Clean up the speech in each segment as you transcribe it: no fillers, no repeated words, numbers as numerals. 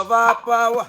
power.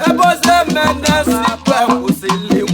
Ebo se mene si kwe kusili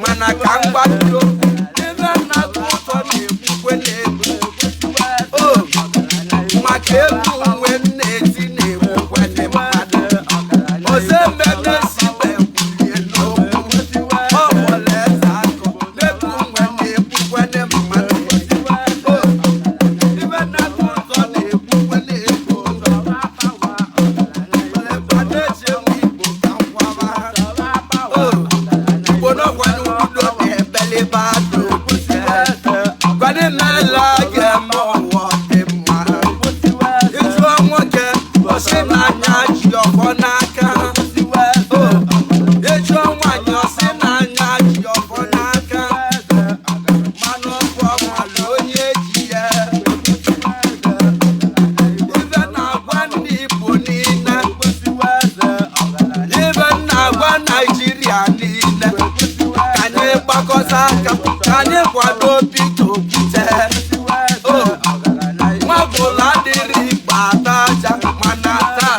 mana ka mgbado ebe na-atụ ụtọ na-egbukwe na-egbu maka egwu nwe na-eti na-egbukwe ndị mmadụ ọzọ ememe sibe kwulie n'okwu ọbụla eze akụ na-egwu nwe na-egbukwe ndị mmadụ ibe na-atụ ụtọ na-egbukwe na-egbu na-eji enwe igbo ka nkwaba igbo n'ọgwanye udo na-ebelebe adụ gwade mela ga-eme ọwọ dị mma ịjụọ nwoke ọsị n'anya ji ọfọ n'aka ịjụọ nwaanyị ọsị n'anya ji ọfọ n'aka mana ọfọ mala onye ji ya ibe na-agwa ndị Igbo niile ibe na-agwa Naịjirịa niile ka anyị gbakọta aka ka anyị kwado Peter Okwute nwagbola adịrị Igbo ata aja mana tata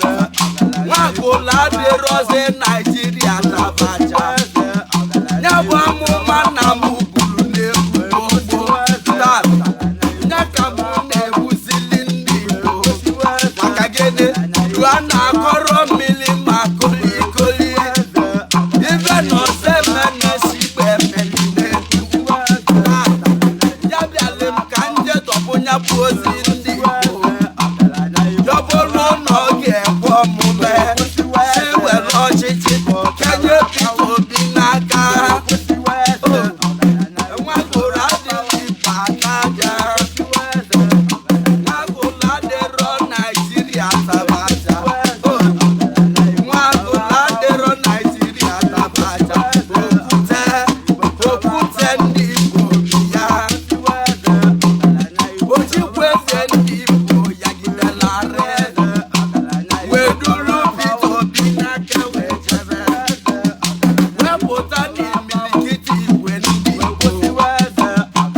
nwagbola adịrọzi Naịjirịa tabaja ya bụ amụma na m buru n'egwu gbogbo tata ya ka m na-egbuzili ndị Igbo maka gịnị a na-akọrọ mmiri ma kolikoli ibe na ọzọ emene sigbe emeline ya bịala m ka nje dọbụnya bụ ozi ndị Igbo yọbụrụ na ọ ga-ekwe omume si were ọchịchị kenye Peter Obi n'aka nwagoro adịrị Igbo aka aja nwagoro adịrọ Naịjirịa tabaja nwagoro adịrọ Naịjirịa tabaja okwute ndị Igbo bi ya ojikweze ndị Igbo yagidelarị wee duru Peter Obi n'aka wee jebe wepụta n'imilikiti igwe ndị Igbo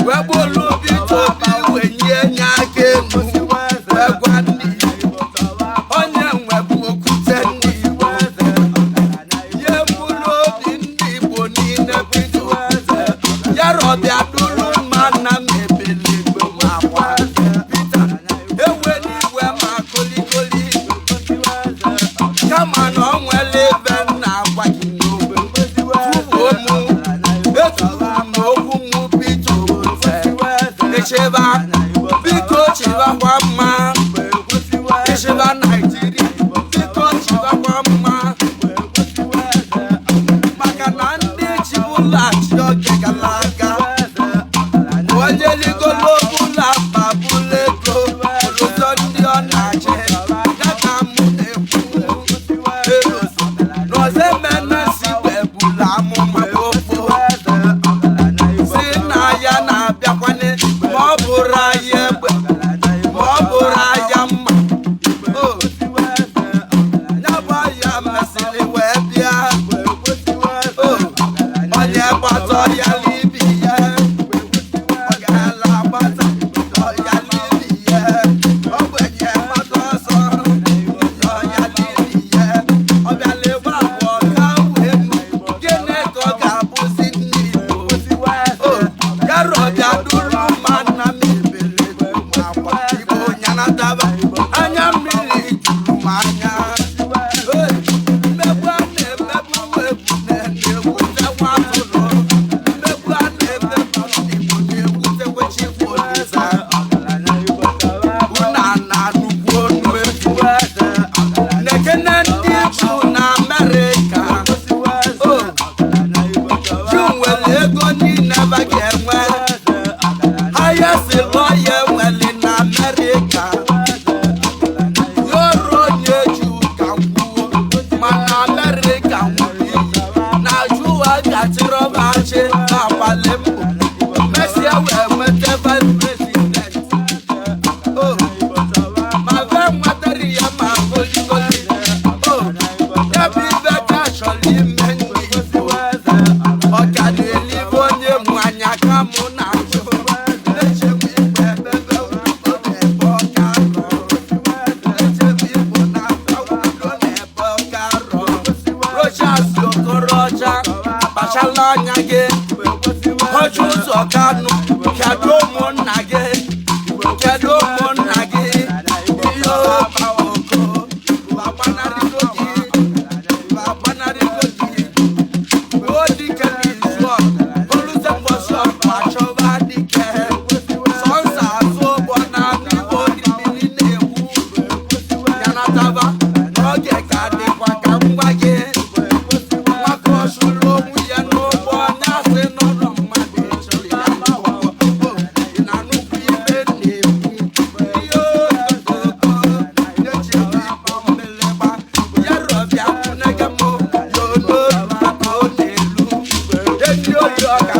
wee gbolu Peter Obi wee nye nye aka elu wee gwa ndị Igbo onye nwebu okwute ndị Igbo ya mkpụrụ obi ndị Igbo niile Peter Obi ya rọbịa duru mana mebele Igbo ma gwa Peter ewe n'igwe ma kolikoli kama na ọ nwere ebe m na-agwa gị n'ogbe tufuo mụ eturu m okwu mụ Peter Okwute echeba biko chibakwa mma echeba Naịjirịa biko chibakwa mma maka na ndị chibụlachi oge gara aga onye ligolo bụla babụla ego ụzọ ndị ọ na-achị ya ka mụ na-ekwu n'ọzọ ememe sigbe bụla amụma okpo si na ya na-abịakwanye ma ọ bụrụ ahịa egbe ma ọ bụrụ ahịa mma ya bụ ahịa mesịrị wee bịa onye gbata ya libi ya ọ gaala agbata ọya libi ya ogbenye gbata ọsọ ọya libi ya ọ bịala egbe abụọ ka wee gịnị ka ọ ga-abụzi ndị Igbo ya rọbịa duru mana mebere akwa Igbo nyanataba anya mmiri juru m anya mmegbu a na-emegbu egwu na-ewutekwa atụrụ mmegbu a na-emegbu ndị Igbo na-ewutekwa Chukwu Olisa unu na-anụkwu onu egwu na-ekene ndị Igbo na Amerịka ju nwere ego niile ba ga-enwe ahịa si lọya enweli na Amerịka yoro onye ju ka kwuo mana Amerịka nwere iyi na jụwa gachirọbachi na abalị mbụ Mesịa wee nweta vice president ma ve nwetara ya ma kolikoli ya bụ ibe ka chọrọ ime ndị Igbo ọ ka na-elibe onye na anya gị oju ụzọ kanụ kedu ụmụnna gị kedu ụmụnna gị ihe oko agbanarịgo gị o dike n'izu oluze mbọsị ọkụ achọba dike sọnsọ azụ ụgbọ na n'igbo mmiri na-ewu yanataba n'oge ka dịkwa ka ngwa gị maka ọsụrụ onwe ya n'ụgbọ nyasị n'ụlọ mmadụ echiri ya n'ụgbọ na nnukwu ibe na-ekwu ihe okoko echiri ikpọ mmeleba ya rọbịa kwunege m yodo ka ọ na-elu enyi oyi ọga